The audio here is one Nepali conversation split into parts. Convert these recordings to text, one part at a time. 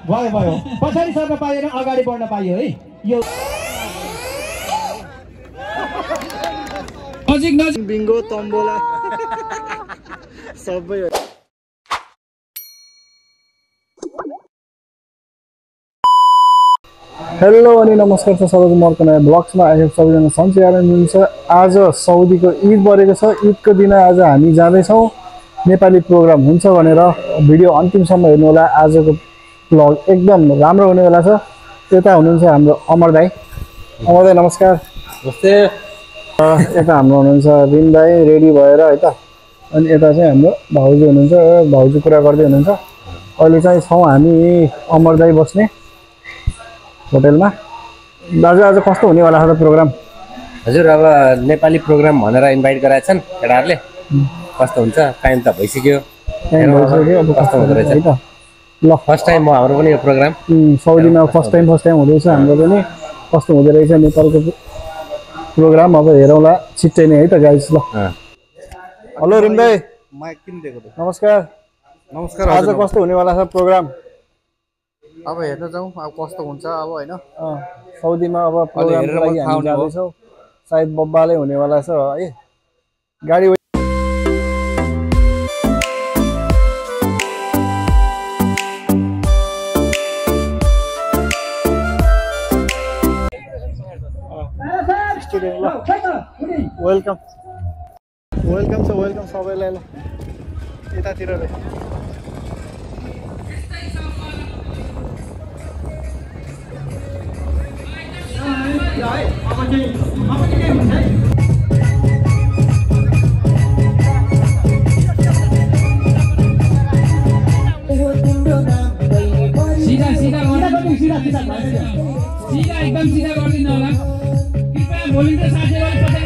भयो भयो पछाडि सर्न पाइएन अगाडि बढ्न पाइयो है यो नजिक नजिक बिङ्गो तम्बोला सबै हेलो अनि नमस्कार छ सबैको मर्को नयाँ ब्लग्समा आएको सबैजना सन्चै आनन्द हुनुहुन्छ। आज साउदीको ईद परेको छ। ईदको दिन आज हामी जाँदैछौँ नेपाली प्रोग्राम हुन्छ भनेर भिडियो अन्तिमसम्म हेर्नु होला। आजको ब्लग एकदम राम्रो हुनेवाला छ। यता हुनुहुन्छ हाम्रो अमर दाई। अमर दाई नमस्कार। नमस्ते। यता हाम्रो हुनुहुन्छ रिम दाई रेडी भएर है त। अनि यता चाहिँ हाम्रो भाउजू हुनुहुन्छ। भाउजू कुरा गर्दै हुनुहुन्छ। अहिले चाहिँ छौँ हामी अमर दाई बस्ने होटलमा। दाजु आज कस्तो हुनेवाला छ त प्रोग्राम? हजुर अब नेपाली प्रोग्राम भनेर इन्भाइट गराएछन् केटाहरूले। कस्तो हुन्छ टाइम त भइसक्यो। अब कस्तो हुँदो रहेछ है त। ल फर्स्ट टाइम हो हाम्रो पनि यो प्रोग्राम साउदीमा फर्स्ट टाइम हुँदैछ हाम्रो पनि। कस्तो हुँदो रहेछ नेपालको प्रोग्राम अब हेरौँला छिट्टै नै है त गाइस। ल हेलो रिम दाई। माइक किन दिएको त? नमस्कार। नमस्कार। आज कस्तो हुनेवाला छ प्रोग्राम? अब हेर्न जाउँ अब कस्तो हुन्छ अब हैन। साउदीमा अब प्रोग्रामको लागि हामी जाँदैछौँ। सायद बब्बाले हुनेवाला छ है। गाडी वेलकम वेलकम छ। वेलकम सबैलाई। ल यतातिर सीधा सीधा एकदम सीधा गरिदिनु होला। कृपया भोलिन्टियर साथीहरुलाई पछाडि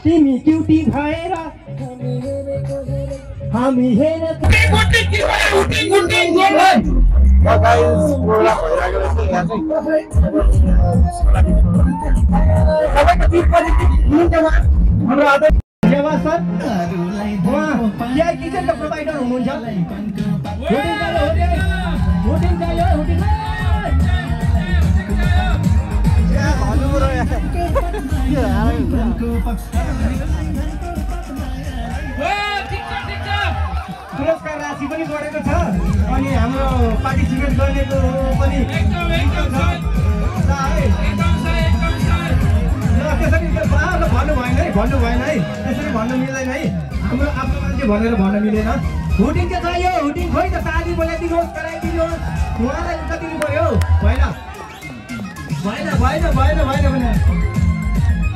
तिमी क्युटी भएर हामी हेर किचनको प्रोभाइडर हुनुहुन्छ। पुरस्कार राशि पनि बढेको छ अनि हाम्रो पार्टिसिपेट गर्नेको पनि भन्नु भएन है। यसरी भन्नु मिल्दैन है। हाम्रो आफ्नो मान्छे भनेर भन्न मिलेन। हुटिङ चाहिँ चाहियो। हुटिङ खोइ त ताली बोलाइदिनुहोस् कराइदिनुहोस्। उहाँलाई उता दिनु पर्यो। भएन भने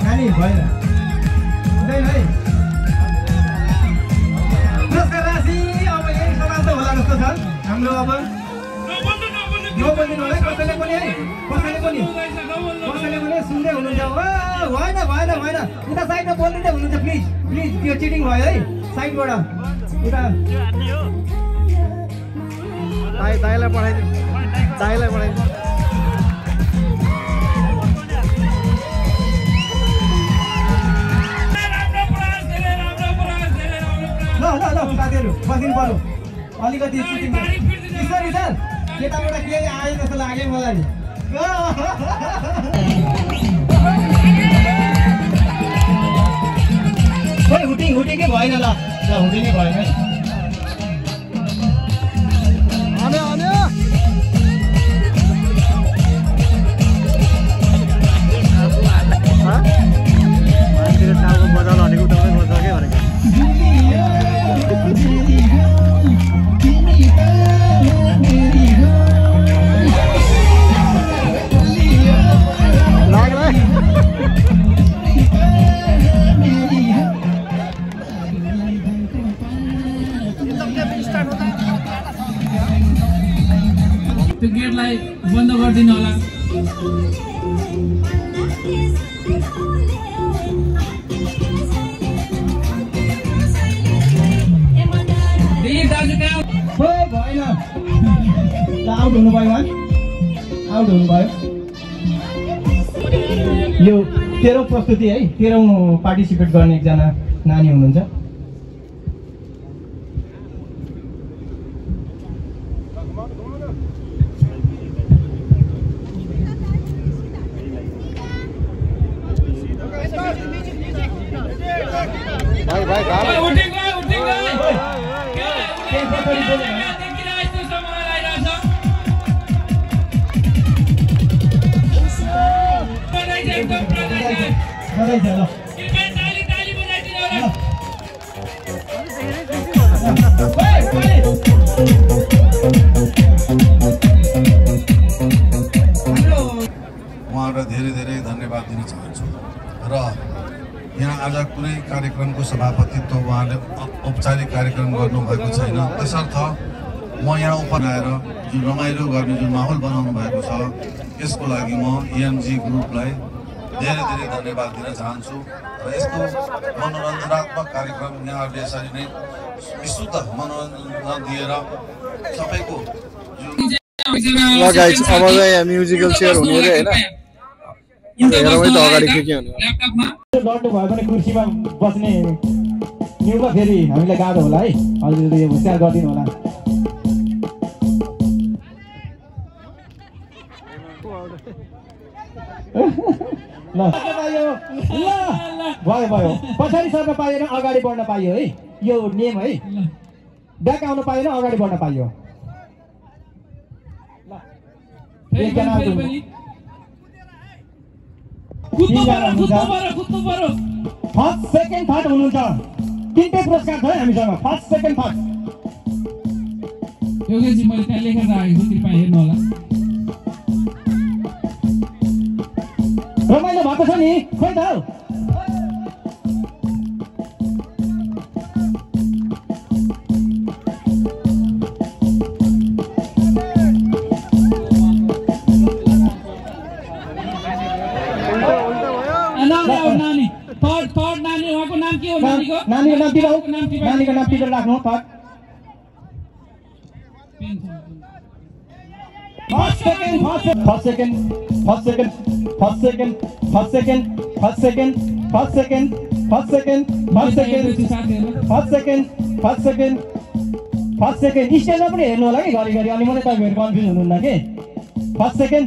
नानी भएन हुँदैन है। पुरस्कार राशि अब यही सवाल त होला जस्तो छ हाम्रो। अब नबोलिदिनु होला कसैले पनि है। कसैले पनि सुन्दै हुनुहुन्छ। भएन उता साइडमा बोल्दै हुनुहुन्छ। प्लिज त्यो चिटिङ भयो है। साइडबाट उता दाइलाई पठाइदिनु। ल साथीहरू बसिनु पर्यो अलिकति चिटिङ। सर केटाबाट के आयो जस्तो लाग्यो मलाई। हुटिङै भएन। ल हुटिङै भएन है। गरिदिनु होला। दिलीप दाजु कहाँ? हो भएन आउट हुनुभयो है आउट हुनुभयो यो 13औं प्रस्तुति है 13औं पार्टिसिपेट गर्ने एकजना नानी हुनुहुन्छ उहाँहरूलाई धेरै धेरै धन्यवाद दिन चाहन्छु र यहाँ आज कुनै कार्यक्रमको सभापतित्व उहाँले औपचारिक कार्यक्रम गर्नुभएको छैन त्यसर्थ म यहाँ उप आएर जुन रमाइलो गर्ने जुन माहौल बनाउनु भएको छ यसको लागि म एएमजी ग्रुपलाई धेरै धेरै धन्यवाद दिन चाहन्छु र यस्तो मनोरञ्जनात्मक कार्यक्रम यहाँहरूले यसरी नै विशुद्ध मनोरञ्जन दिएर सबैको ल गाइस अब चाहिँ यहाँ म्युजिकल चेयर हुने रे हैन हेरौँ है त अगाडि के हुने लड्नु भयो भने कुर्सीमा बस्ने न्युमा फेरि हामीलाई गाह्रो होला है हजुरले यो होसियार गरिदिनु होला ल भयो भयो पछाडि सर्न पाएन अगाडि बढ्न पाइयो है यो नियम है ब्याक आउन पाएन अगाडि बढ्न पाइयो एकजना फर्स्ट सेकेन्ड थर्ड हुनुहुन्छ तिनटै पुरस्कार छ है हामीसँग फर्स्ट सेकेन्ड थर्ड योगेशजी मैले त्यहाँ लेखेर राखेको छु कृपया हेर्नु होला रमाइलो भएको छ नि खोइ त नानीको नाम टिपाऊ नानीको नाम टिपेर राख्नु थर्ड फर्स्ट सेकेन्ड स्टेजमा पनि हेर्नु होला कि घरिघरि अनि मलाई तपाईँहरू कन्फ्युज हुनुहुन्न कि फर्स्ट सेकेन्ड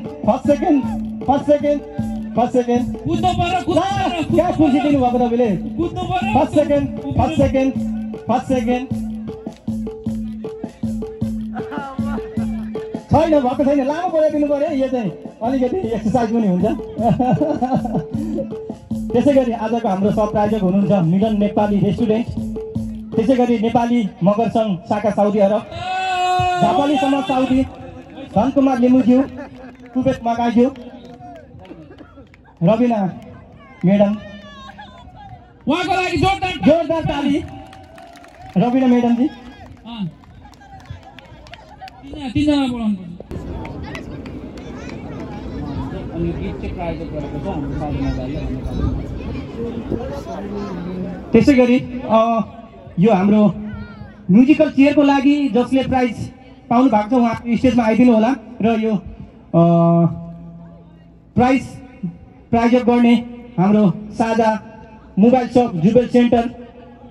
क्या खुसी दिनु भएको तपाईँले फर्स्ट सेकेन्ड छैन भएको छैन लामो बोलाइदिनु पर्यो यो चाहिँ अलिकति एक्सर्साइज पनि हुन्छ त्यसै गरी आजको हाम्रो सहप्रायोजक हुनुहुन्छ मिलन नेपाली रेस्टुरेन्ट त्यसै गरी नेपाली मगर सङ्घ शाखा साउदी अरब झापाली समाज साउदी धनकुमार लिम्बुज्यू कुबेत मगाज्यू रबिना मैडम उहाँको लागि जोरदार ताली रबिना मैडम जी तीनजना बोलाउनु त्यसै गरी यो हाम्रो म्युजिकल चेयरको लागि जसले प्राइज पाउनु भएको छ उहाँ स्टेजमा आइदिनु होला र यो प्राइजअप गर्ने हाम्रो साझा मोबाइल सप जुबेल सेन्टर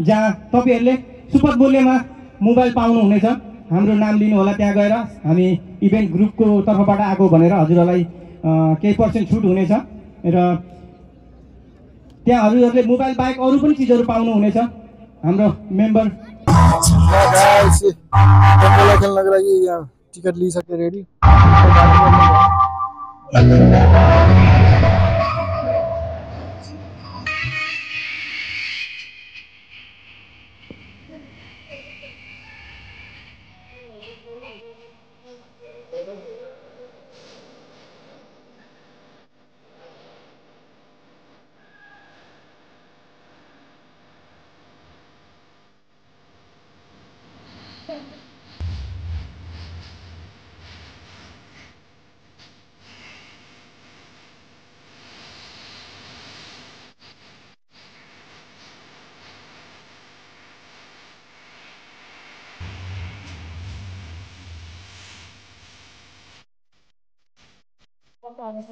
जहाँ तपाईँहरूले सुपथ मूल्यमा मोबाइल पाउनुहुनेछ हाम्रो नाम लिनु होला त्यहाँ गएर हामी इभेन्ट ग्रुपको तर्फबाट आएको भनेर हजुरहरूलाई केही पर्सेन्ट छुट हुनेछ र त्यहाँ हजुरहरूले मोबाइल बाहेक अरू पनि चिजहरू पाउनुहुनेछ हाम्रो मेम्बर खेल्नको लागि यहाँ टिकट लिइसके रेडी डान्स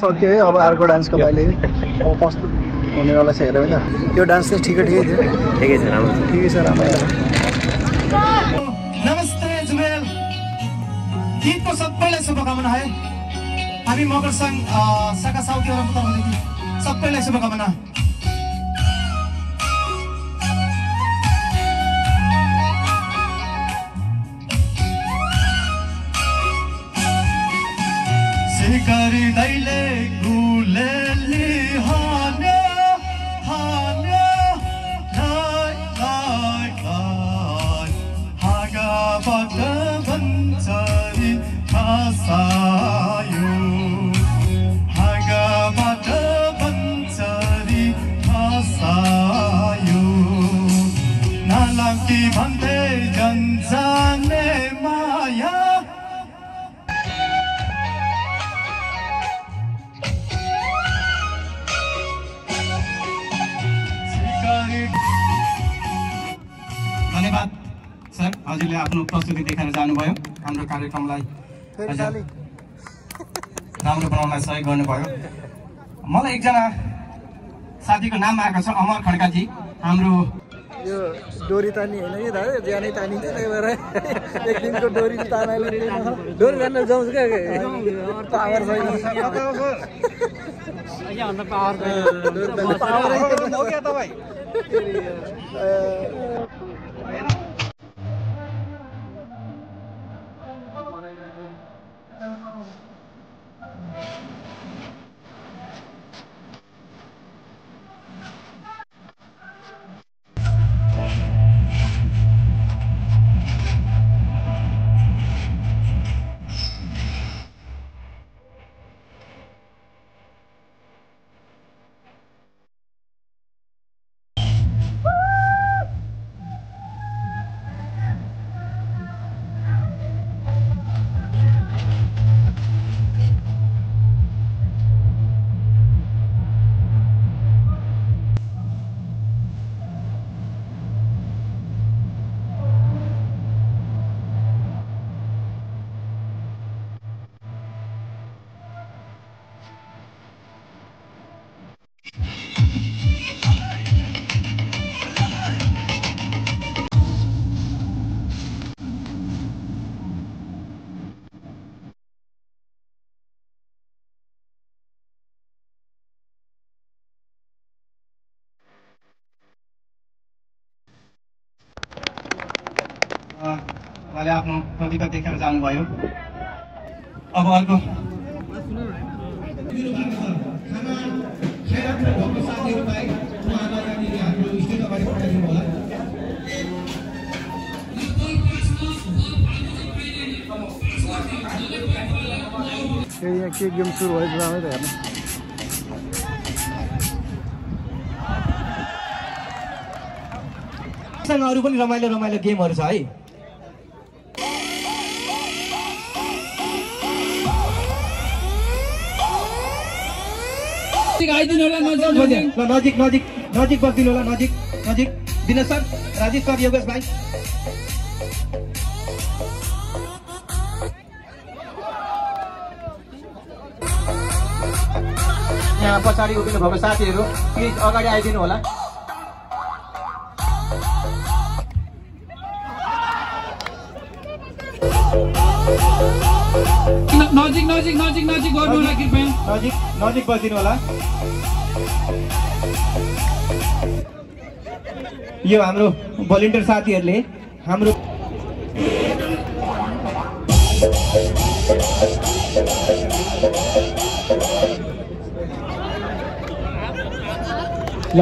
सक्यो है। अब अर्को डान्सको पाइले अब कस्तो हुनेवाला छ हेरौँ त। यो डान्स चाहिँ ठिकै थियो। ठिकै छ, राम्रो छ। ठिकै छ, राम्रो। नमस्ते जुमेल गीतको सबैलाई शुभकामना है। हामी मकर शाखा साउथीबाट बताउनु सबैलाई शुभकामना। सिकारी दैले गुलेली हान्यो हान्यो लाइ लाइ लाइ हागाबाट भन्छरी खसायो हागाबाट भन्छरी खसायो नालाकी भन्दै जन्जाने माया धन्यवाद सर, हजुरले आफ्नो प्रस्तुति देखाएर जानुभयो, हाम्रो कार्यक्रमलाई राम्रो बनाउनलाई सहयोग गर्नुभयो। मलाई एकजना साथीको नाम आएको छ, अमर खड्काजी। हाम्रो यो डोरी तानी होइन कि दादा, ज्यानै तानिन्छ। त्यही भएर एक दिनको डोरी तानाले डोरी तान्न जाउँछ क्या। पावर छैन उहाँले आफ्नो प्रतिभा देखाएर जानुभयो। अब अर्को यहाँ के गेम सुरु भयो रामै त हेर्नु। अरू पनि रमाइलो रमाइलो गेमहरू छ है। नजिक नजिक नजिक बस्दिनु होला, नजिक नजिक। दिनेश सर, राजेश सर, योगेश भाइ। यहाँ पछाडि उभिनु भएको साथीहरू प्लिज अगाडि आइदिनु होला। नजिक नजिक नजिक नजिक गर्नु होला कृपया। नजिक नजिक बसिदिनु होला। यो हाम्रो भलिन्टियर साथीहरूले हाम्रो ल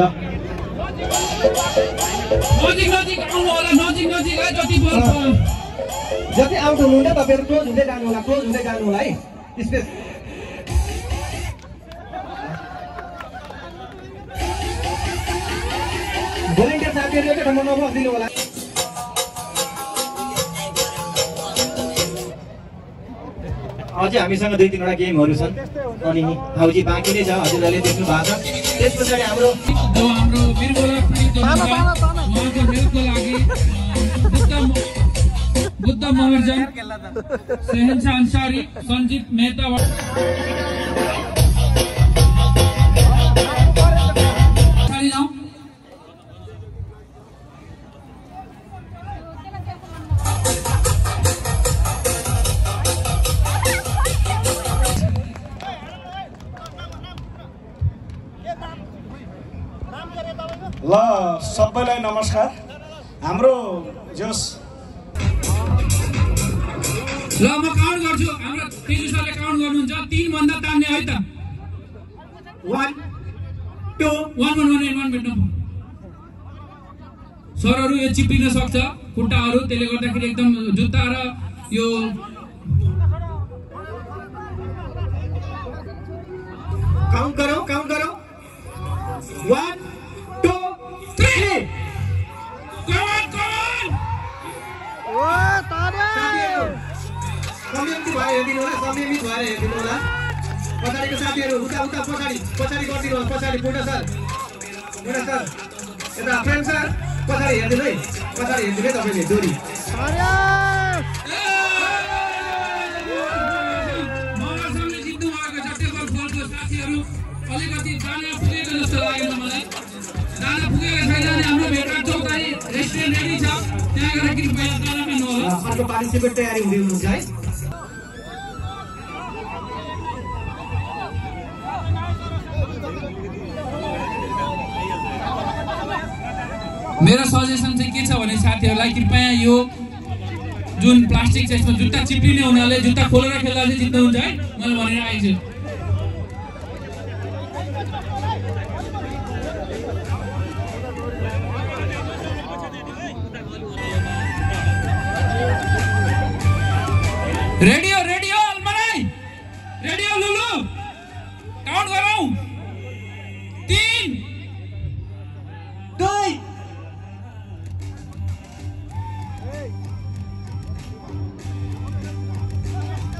नजिक नजिक आउनु होला, नजिक नजिक जति आउट हुनुहुन्छ तपाईँहरू क्लोज हुँदै जानु होला, क्लोज हुँदै जानु होला है। स्पेस भोलिन्टियर साथीहरू एउटा ठाउँमा नबसिदिनु होला। अझै हामीसँग 2-3 गेमहरू छन् अनि हाउजी बाँकी नै छ, हजुरहरूले देख्नु भएको छ। त्यस पछाडि हाम्रो वीरगोला उहाँको हेल्पको लागि बुद्ध महर्जन, शहनशाह अंसारी, संजीत मेहता ल सबैलाई नमस्कार। हाम्रो जोस ल म काउन्ट गर्छु, हाम्रो तेजु सरले काउन्ट गर्नुहुन्छ। 3 भन्दा तान्ने है त। 1 2 1 मिनट सरहरू यो चिप्लिन सक्छ खुट्टाहरू, त्यसले गर्दाखेरि एकदम जुत्ता र यो काउन्ट गरौ 1 2 3 संयमित भएर हेरिदिनु होला। पछाडिको साथीहरू उता पछाडि गरिदिनु होला। पछाडि बुढा सर यता फ्रेन्ड सर पछाडि हेरिदिनु है, तपाईँले जोडी जित्नु भएको छ। टेबल फोरको साथीहरू अलिकति दाना पुगेको जस्तो लागेन मलाई। दाना पुगेको छैन भने हाम्रो भेटघाट चौतारी रेस्टुरेन्ट रेडी छ, त्यहाँ गएर कृपया दाना खानु होला। अर्को पार्टिसिपेट तयारी हुँदै हुनुहुन्छ है। मेरो सजेसन चाहिँ के छ भने साथीहरूलाई कृपया यो जुन प्लास्टिक छ यसमा जुत्ता चिप्लिने हुनाले जुत्ता खोलेर खेल्दा चाहिँ जित्नुहुन्छ है, मैले भनेर आइछु। Radio Almarai, radio Lulu, count गरौँ। 3 2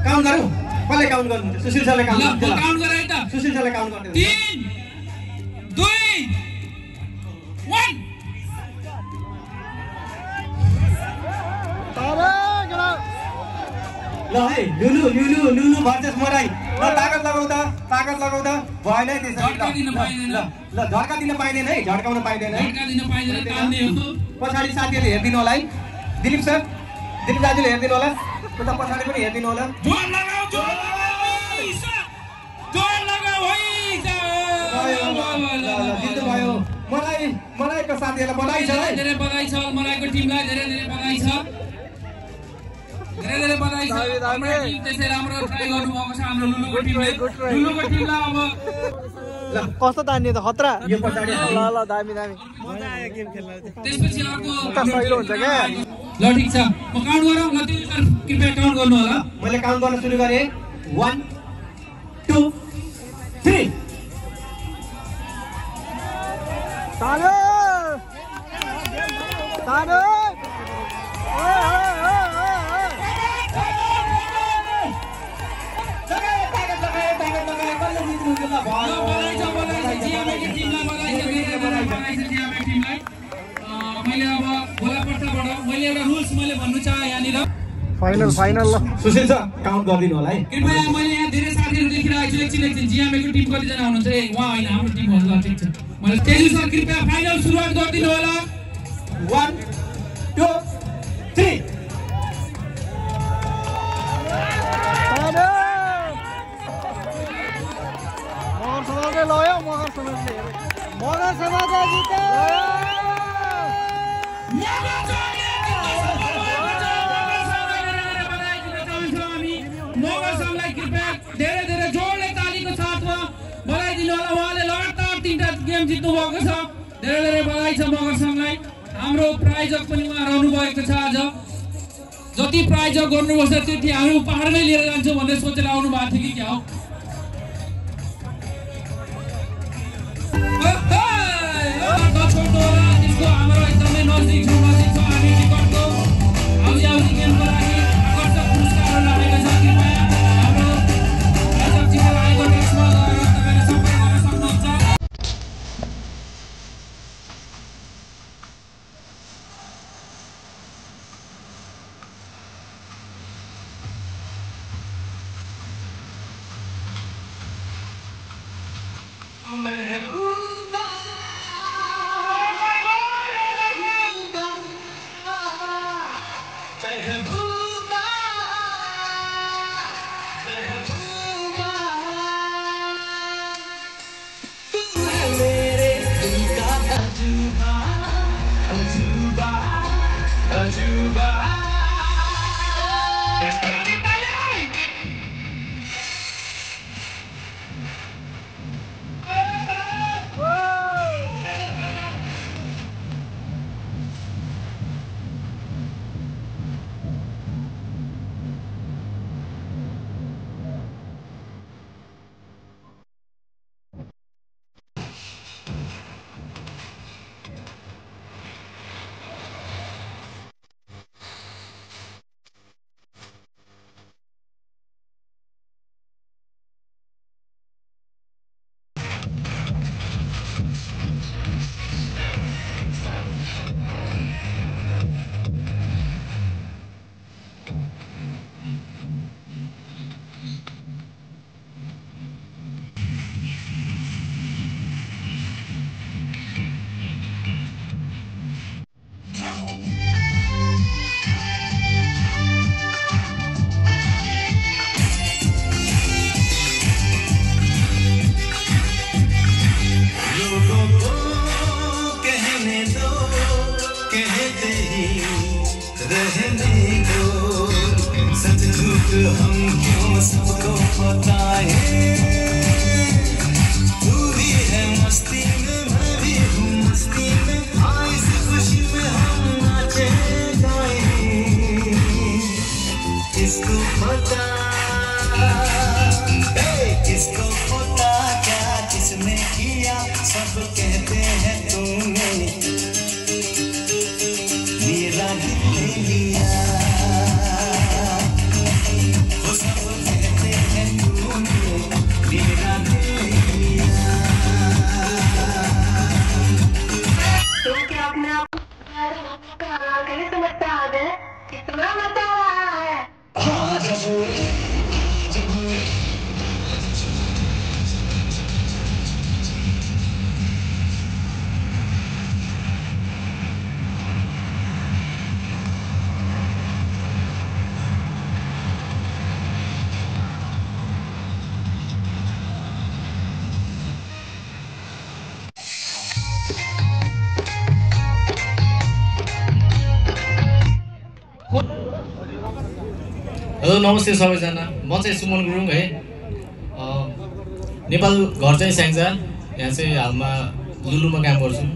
काउन्ट गरौँ। कसले काउन्ट गर्नुहुन्छ? सुशील सरले काउन्ट गर्नुहुन्छ। काउन्ट गरे है त। सुशील सरले काउन्ट गर्नुहुन्छ। 3 2 1 ल है लुलु भर्सेस मोराई। ल ताकत लगाउँदा भएन है त्यसरी। झट्का दिन पाइदैन। ल झड्का दिन पाइँदैन है, झड्काउन पाइँदैन है। तान्ने हो। पछाडि साथीहरूले हेरिदिनु होला है। दिलीप दाजुले हेरिदिनु होला। उता पछाडि पनि हेरिदिनु होला। जोर लगाऊ जित्नु भयो। मलाईको साथीहरूलाई बधाई छ है। धेरै बधाई छ मलाईको टिमलाई, धेरै बधाई छ। धेरै बधाई छ। हाम्रो टिम त्यसै राम्रो ट्राई गर्नुभएको छ हाम्रो लुलुको टिमले। लुलुको टिमलाई अब ल कस्तो तान्ने त खतरा। यो पछाडि ल दामी मजा आयो गेम खेल्न। त्यसपछि अर्को सहिलो हुन्छ क्या। ल ठिक छ, म काउन्ट गरौँ न, तिमी कृपया काउन्ट गर्नु होला। मैले काउन्ट गर्न सुरु गरेँ। 1 2 3 मैले अब भोलापर्साबाट मैले एउटा रुल्स मैले भन्नु चाहे यहाँनिर। फाइनल ल सुशील सर काउन्ट गरिदिनु होला है। कृपया मैले यहाँ धेरै साथीहरु देखिरहेको छु एकछिन जिएमएको टिम कतिजना हुनुहुन्छ ए उहाँ हैन हाम्रो टिम हो ल ठीक छ मैले तेजु सर कृपया फाइनल सुरुवात गरिदिनु होला 1 2 3 धेरै जोडले तालीको साथमा बधाई दिनु होला उहाँले लगातार 3टा गेम जित्नु भएको छ धेरै बधाई छ मगर संघलाई हाम्रो प्रायोजक पनि उहाँ रहनु भएको छ आज जति प्रायोजक गर्नुपर्छ त्यति हामी उपहारमै लिएर जान्छौँ भन्ने सोचेर आउनु भएको थियो कि क्या हो हाम्रो एकदमै नजिक छ हामी टिकटको आउँदै गेमको लागि आकर्षक पुरस्कारहरू राखेको छ कृपया हाम्रो प्रायोजकजीको आएको टेक्स्टमा गएर तपाईँले सम्पर्क गर्न सक्नुहुन्छ हेलो नमस्ते सबैजना म चाहिँ सुमन गुरुङ है नेपाल घर चाहिँ स्याङ्जा यहाँ चाहिँ हालमा लुलुमा काम गर्छु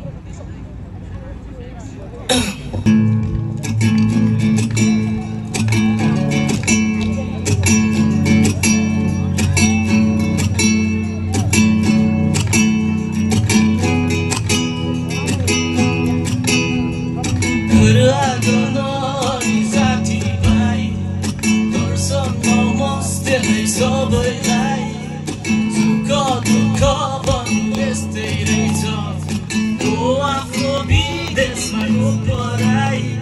Go after me, that's my hope, but I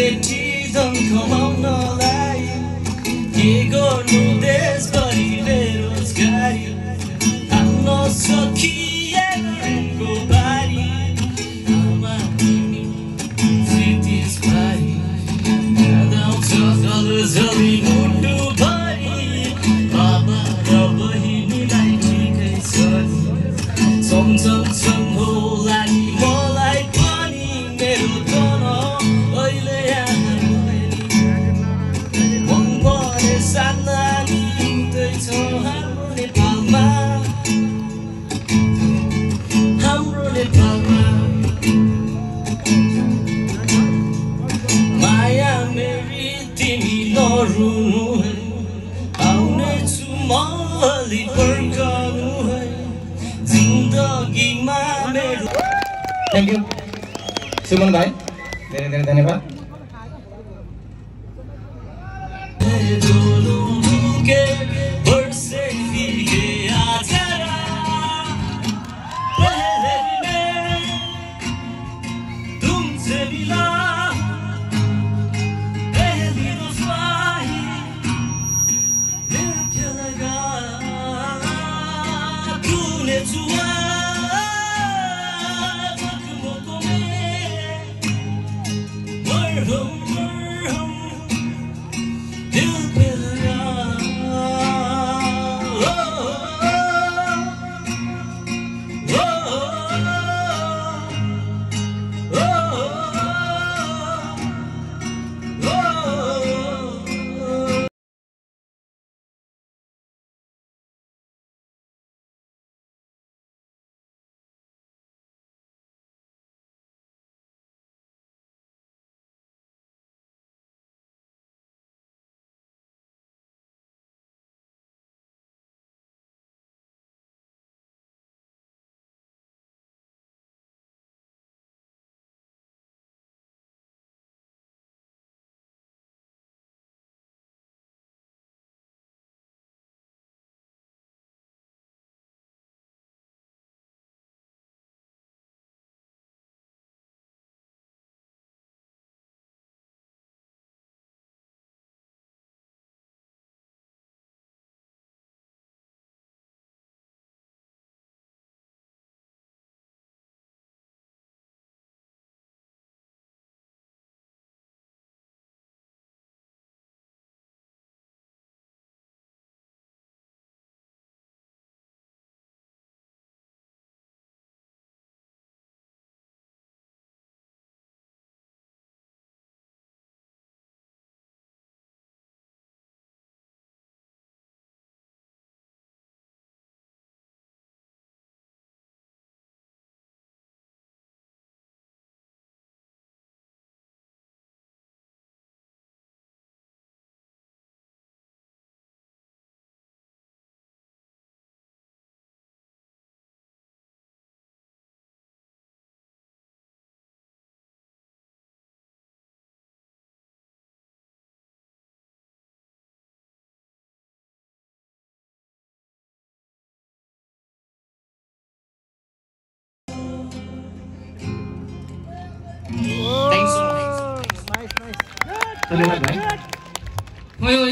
धन कमाउनलाई के गर्नु देशभरि बेरोजगारी थाम्न सकिएको बारी आमा तिमी स्थितिस बारी यादाउँछ जलजली मुटुभरि बाबा र बहिनीलाई ठिकै छ सम्झन्छन् होला नि मलाई पनि मेरो धन अहिले मन परे सानानी हुँदैछ हाम्रो नेपालमा माया मेरी तिमी नरुनु है आउनेछु म अलि फर्कनु है जिन्दगीमा मेरो। थ्याङ्क यू सुमन भाइ, धेरै धेरै धन्यवाद।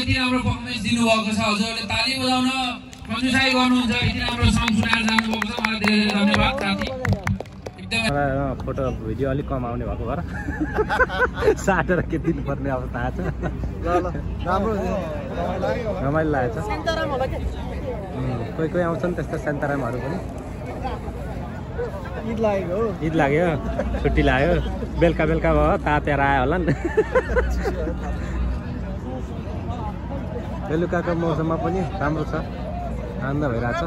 यति राम्रो पर्फर्मेन्स दिनुभएको छ, हजुरहरूले ताली बजाउन प्रशंसा गर्नुहुन्छ, यति राम्रो सङ्ग सुनाएर जानुभएको छ, मलाई धेरै धेरै धन्यवाद साथी। एकदमै फोटो भिडियो अलिक कम आउने भएको भएर साटेर के दिनुपर्ने अवस्था आएको छ। रमाइलो लागेको छ। कोही कोही आउँछन् त्यस्तो शान्तारामहरू पनि। ईद लाग्यो, छुट्टी लाग्यो, बेलुका बेलुका भयो तातेर आयो होला नि। बेलुकाको मौसममा पनि राम्रो छ, आनन्द भइरहेछ।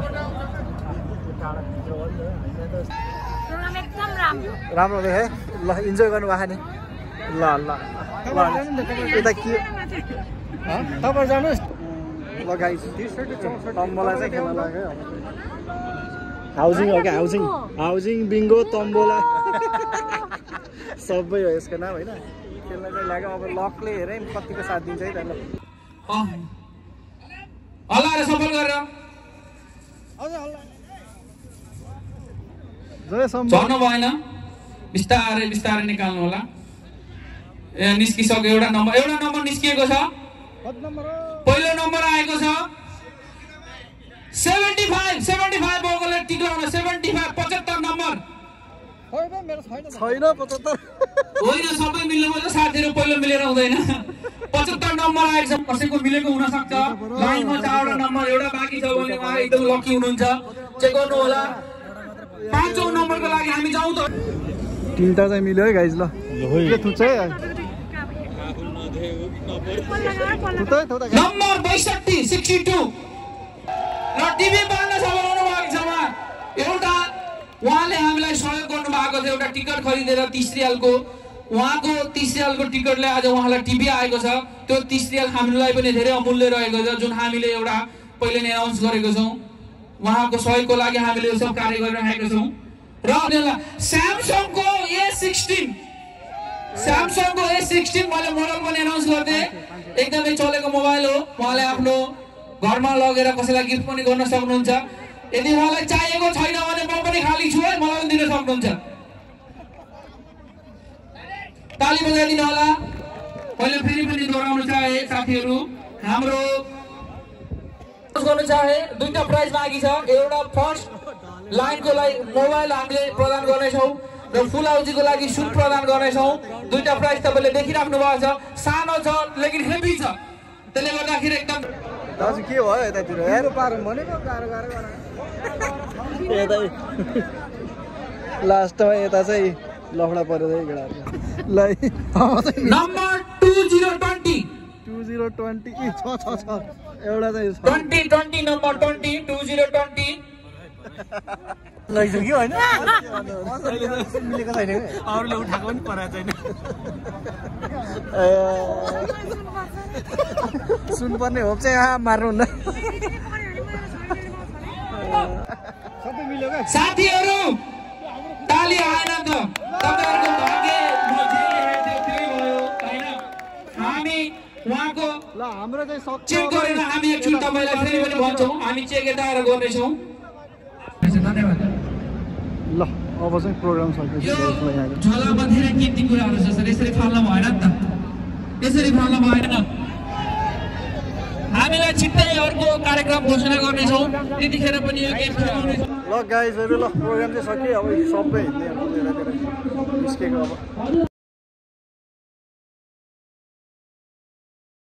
राम्रो देखेँ ल, इन्जोय गर्नुभएको नि। ल ल यता के तपाईँ जानुहोस् ल गाइस। तम्बोला चाहिँ खेल्न लाग्यो। हाउसिङ हो क्या, हाउसिङ हाउसिङ बिङ्गो तम्बोला सबै हो यसको नाम होइन। खेल्न चाहिँ लाग्यो। अब लकले हेरेँ कतिको साथ दिन्छ है त। ल हल्लाएर सफल गरेर झर्नु भएन, बिस्तारै बिस्तारै निकाल्नु होला। निस्किसक्यो। एउटा नम्बर निस्किएको छ। पहिलो नम्बर आएको छ 75 बोगले टिकाउन 75 75 नम्बर छैन 75 होइन सबै मिल्नु पर्छ साथीहरु पहिलो मिलेर हुँदैन 75 नम्बर आएको छ कसैको मिलेको हुन सक्छ लाइनमा 4 वटा नम्बर एउटा बाँकी छ भने उहाँ एकदम लकी हुनुहुन्छ चेक गर्नु होला 5औं नम्बरको लागि हामी जाउँ त तीनटा चाहिँ मिल्यो है गाइज ल के थुच्छ है नम्बर 62 62 र टिभी बाल्न सघाउनु भएको छ उहाँ एउटा उहाँले हामीलाई सहयोग गर्नु भएको थियो एउटा टिकट खरिदेर 30 रियालको उहाँको 30 रियालको टिकटले आज उहाँलाई टिभी आएको छ त्यो 30 रियाल हामीलाई पनि धेरै अमूल्य रहेको छ जुन हामीले एउटा पहिले नै अनाउन्स गरेको छौं उहाँको सहयोगको लागि हामीले यो सब कार्य गरिरहेका छौं र स्यामसङको A16 मैले मोडल पनि अनाउन्स गर्दै एकदमै चलेको मोबाइल हो उहाँले आफ्नो घरमा लगेर कसैलाई गिफ्ट पनि गर्न सक्नुहुन्छ यदि उहाँलाई चाहिएको छैन भने म पनि खाली छु है मलाई पनि दिन सक्नुहुन्छ ताली बजाइदिनु होला मैले फेरि पनि दोहोर्याउन चाहे साथीहरु हाम्रो गर्न चाहे दुईटा प्राइज बाँकी छ एउटा फर्स्ट लाइनको लागि मोबाइल हामीले प्रदान गर्ने छौं र फुल हाउजीको लागि सुट प्रदान गर्ने छौं दुईटा प्राइज तपाईले देखिराख्नु भएको छ सानो छ लेकिन हेभी छ त्यसले गर्दाखेरि एकदम दाजु के भयो यतातिर यार पारौँ भनेको गाह्रो गरा यता लास्टमा यता चाहिँ लफडा पर्यो है गेडाहरु ल नम्बर 2020 छ एउटा चाहिँ 20 नम्बर 20 2020 लैजाऊ कि हैन मिलेको छैन अरूले उठाएको पनि पराएको छैन सुन्नुपर्ने होप चाहिँ मार्नुहुन्न सबै मिल्यो क्या साथीहरु ताली आएन त तपाईहरुको भाग्य म जे लेखेको थियो त्यही भयो हैन हामी उहाँको ल हाम्रो चाहिँ चेक गरेर हामी एकछिन तपाईलाई फेरि पनि भन्छौं हामी चेक यता आएर गर्ने छौं धन्यवाद ल अब चाहिँ प्रोग्राम सकियो झोलामा धेरै कीमती कुराहरु छ सर यसरी फाल्न भएन नि त यसरी फाल्न भएन हामीलाई छिट्टै अर्को कार्यक्रम घोषणा गर्ने छौं त्यतिखेर पनि यो गेम खेलाउने छौं ल गाइजहरु ल प्रोग्राम चाहिँ सकियो अब सबै हिँड्ने निस्केको अब